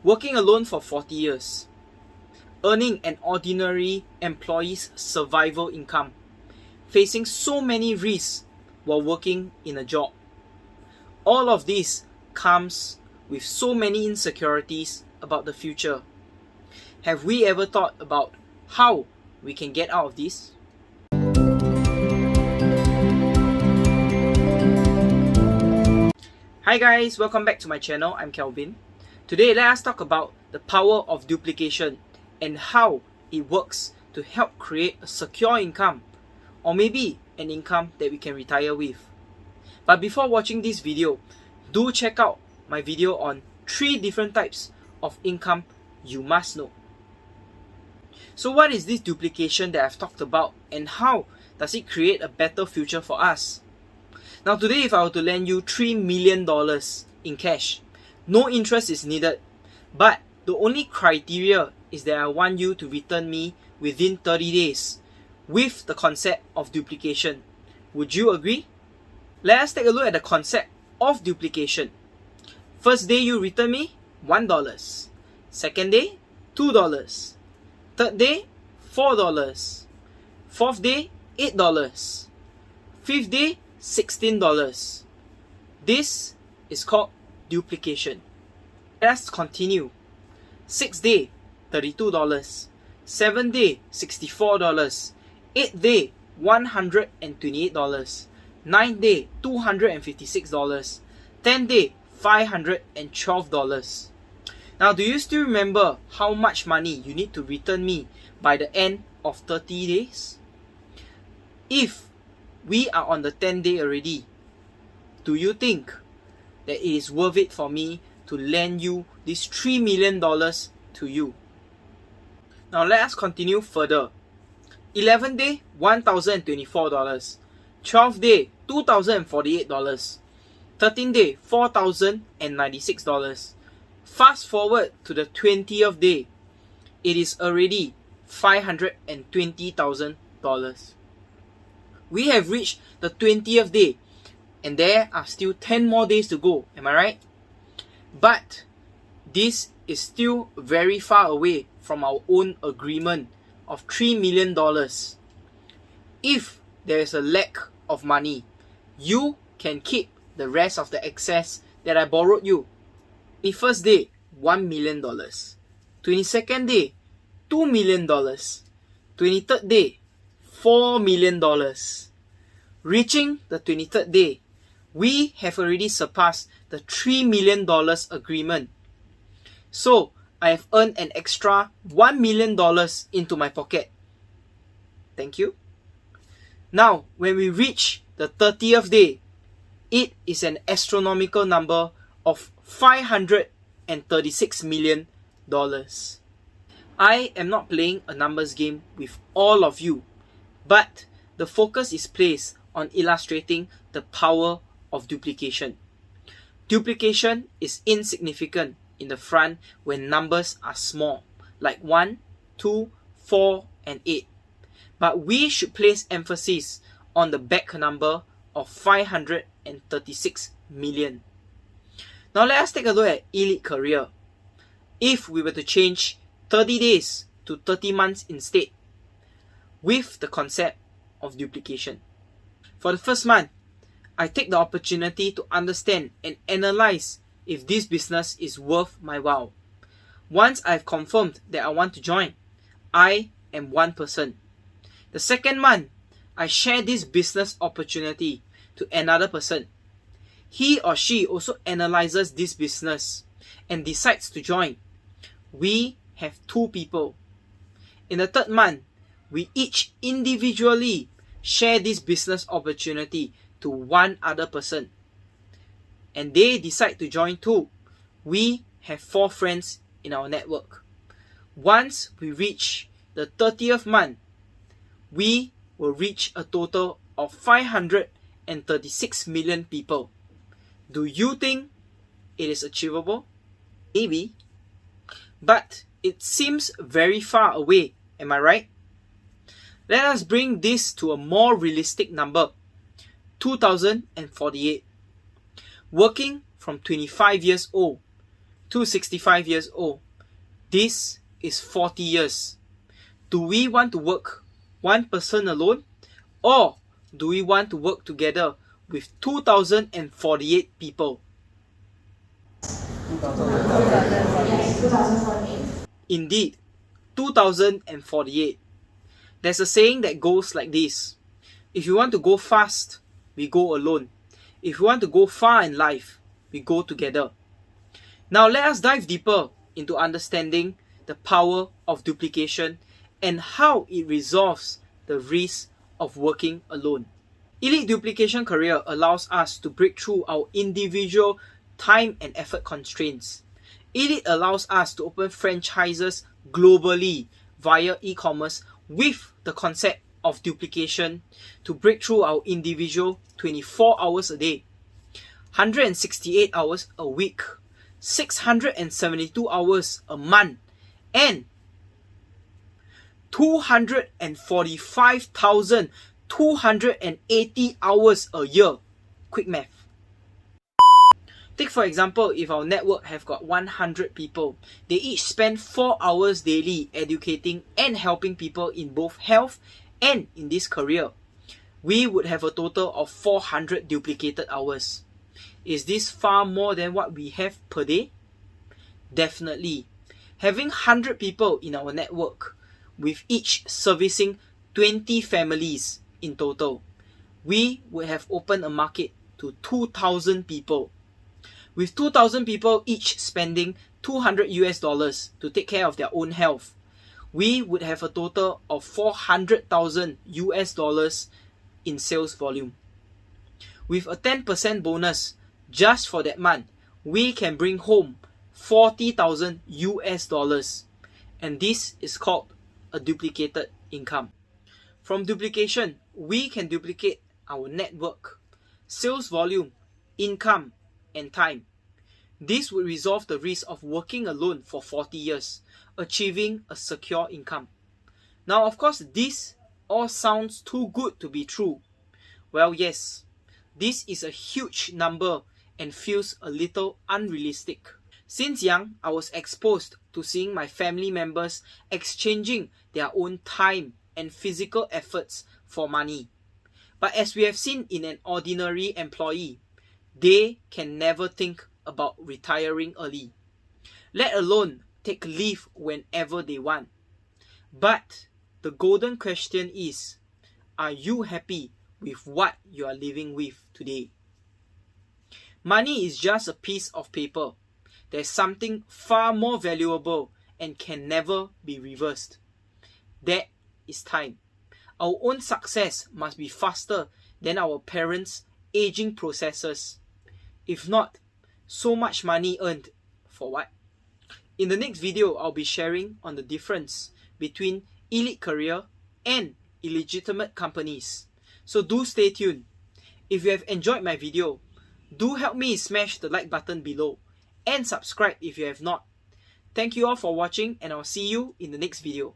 Working alone for 40 years, earning an ordinary employee's survival income, facing so many risks while working in a job. All of this comes with so many insecurities about the future. Have we ever thought about how we can get out of this? Hi guys, welcome back to my channel. I'm Kelvin. Today let us talk about the power of duplication and how it works to help create a secure income, or maybe an income that we can retire with. But before watching this video, do check out my video on 3 different types of income you must know. So what is this duplication that I've talked about, and how does it create a better future for us? Now today, if I were to lend you $3 million in cash, no interest is needed, but the only criteria is that I want you to return me within 30 days with the concept of duplication. Would you agree? Let us take a look at the concept of duplication. First day you return me $1. Second day $2. Third day $4. Fourth day $8. Fifth day $16. This is called duplication. Let us continue. 6th day $32. 7th day $64. 8th day $128. 9th day $256. 10th day $512. Now, do you still remember how much money you need to return me by the end of 30 days? If we are on the 10th day already, do you think that it is worth it for me to lend you this $3 million to you? Now let us continue further. 11th day $1,024. 12th day $2,048. 13th day $4,096. Fast forward to the 20th day, it is already $520,000. We have reached the 20th day, and there are still 10 more days to go, am I right? But this is still very far away from our own agreement of $3 million. If there is a lack of money, you can keep the rest of the excess that I borrowed you. 21st day, $1 million. 22nd day, $2 million. 23rd day, $4 million. Reaching the 23rd day, we have already surpassed the $3 million agreement. So, I have earned an extra $1 million into my pocket. Thank you. Now, when we reach the 30th day, it is an astronomical number of $536 million. I am not playing a numbers game with all of you, but the focus is placed on illustrating the power of duplication. Duplication is insignificant in the front when numbers are small, like 1, 2, 4, and 8. But we should place emphasis on the back number of 536 million. Now let us take a look at elite career. If we were to change 30 days to 30 months instead, with the concept of duplication. For the first month, I take the opportunity to understand and analyze if this business is worth my while. Once I've confirmed that I want to join, I am one person. The second month, I share this business opportunity to another person. He or she also analyzes this business and decides to join. We have 2 people. In the third month, we each individually share this business opportunity to one other person, and they decide to join too. We have 4 friends in our network. Once we reach the 30th month, we will reach a total of 536 million people. Do you think it is achievable? Maybe, but it seems very far away, am I right? Let us bring this to a more realistic number, 2048. Working from 25 years old to 65 years old. This is 40 years. Do we want to work one person alone, or do we want to work together with 2048 people? 2048. Indeed, 2048. There's a saying that goes like this: if you want to go fast, we go alone. If you want to go far in life, we go together. Now let us dive deeper into understanding the power of duplication and how it resolves the risk of working alone. Elite duplication career allows us to break through our individual time and effort constraints. Elite allows us to open franchises globally via e-commerce with the concept of duplication to break through our individual 24 hours a day, 168 hours a week, 672 hours a month, and 245,280 hours a year. Quick math. Take for example, if our network have got 100 people, they each spend 4 hours daily educating and helping people in both health and in this career. We would have a total of 400 duplicated hours. Is this far more than what we have per day? Definitely. Having 100 people in our network, with each servicing 20 families in total, we would have opened a market to 2,000 people. With 2,000 people each spending $200 to take care of their own health, we would have a total of $400,000 in sales volume. With a 10% bonus just for that month, we can bring home $40,000, and this is called a duplicated income. From duplication, we can duplicate our network, sales volume, income, and time. This would resolve the risk of working alone for 40 years, achieving a secure income. Now, of course, this all sounds too good to be true. Well, yes, this is a huge number and feels a little unrealistic. Since young, I was exposed to seeing my family members exchanging their own time and physical efforts for money. But as we have seen in an ordinary employee, they can never think about retiring early, let alone take leave whenever they want. But the golden question is, are you happy with what you are living with today? Money is just a piece of paper. There's something far more valuable and can never be reversed. That is time. Our own success must be faster than our parents' aging processes. If not, so much money earned for what? In the next video, I'll be sharing on the difference between elite career and illegitimate companies. So do stay tuned. If you have enjoyed my video, do help me smash the like button below and subscribe if you have not. Thank you all for watching, and I'll see you in the next video.